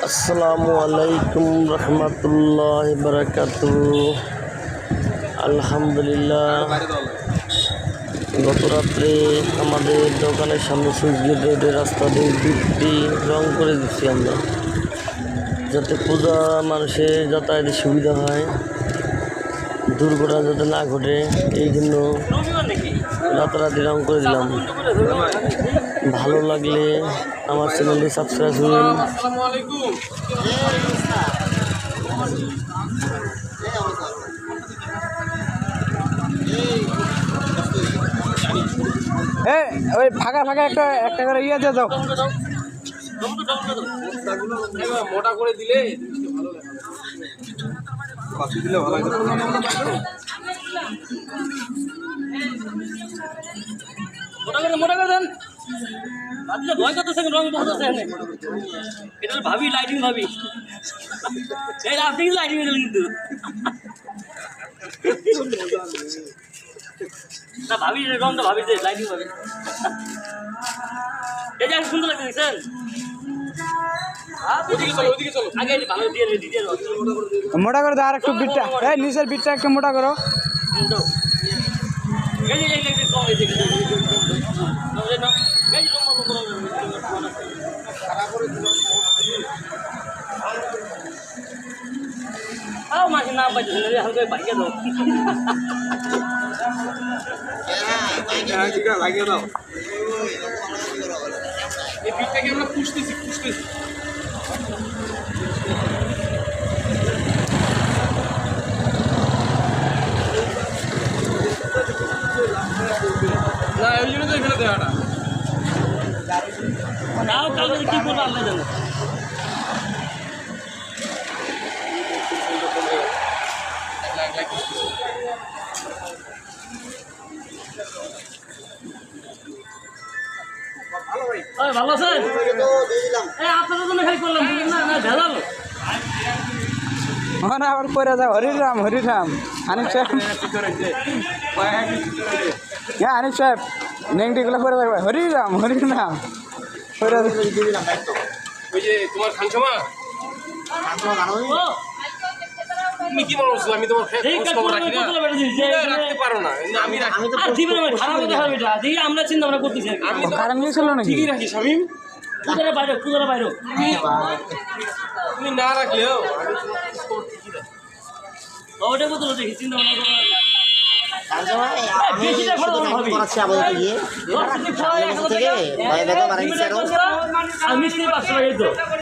আসসালামু আলাইকুম রহমতুল্লাহি বারাকাতুহু। আলহামদুলিল্লাহ, গত রাত্রে আমাদের দোকানের সামনে সুইচ গেট রোডের রাস্তা দিয়ে দ্বীপটি রং করে দিচ্ছি আমরা, যাতে পূজা মানুষের যাতায়াতের সুবিধা হয়, দুর্ঘটনা যাতে না ঘটে, এই জন্য রাতারাতি রং করে দিলাম। ভালো লাগলে আমার চ্যানেলটি সাবস্ক্রাইব করুন। ওই ফাঁকা ফাঁকা একটা করে ইয়ে দিয়ে দাও। মোটা করে দিলে ভালো মোটা করে দেন। ভয় করতেছে, রং করতেছে। এটা ভাবি লাইটিং ভাবি, এই আপনি লাইটিং কিন্তু না ভাবি, রংটা ভাবি যে লাইটিং ভাবি। এই যে সুন্দর লাগছে, দেখছেন? আগে ভালো দিয়ে মোটা করে দাও, আর একটু বিটটা, এই নিচের বিটটা একটু মোটা করো। মাসের নাম পাইছে হালকা ভাইকে দাও, লাগিয়ে দাও। এই পিঠটাকে আমরা পুষতেছি। না ওই জন্য তো এখানে দেওয়াটা তাও কালকে কি করবো আল্লাহ জানে। ভালো আছেন? আপনাদের জন্য খালি করলাম না, ভেজাল ওখানে আবার পরে যাও। হরিরাম আনিফ সাহেব, হ্যাঁ আনিফ সাহেব নেংটিগুলো পরে যাবে। হরিরাম পরে ওই যে তোমার খানসমা তুমি কি মনে করছো আমি তোমার খবর রাখি না? রাখতে পারো না, আমি রাখি। আমরা চিন্তা ভাবনা করতেছি। কারণ নিয়েছিল নাকি? ঠিকই রাখি শামিম, পূজারা বাইরে তুমি না রাখলেও ওটা কত দেখি চিন্তা ভাবনা করবো। আমি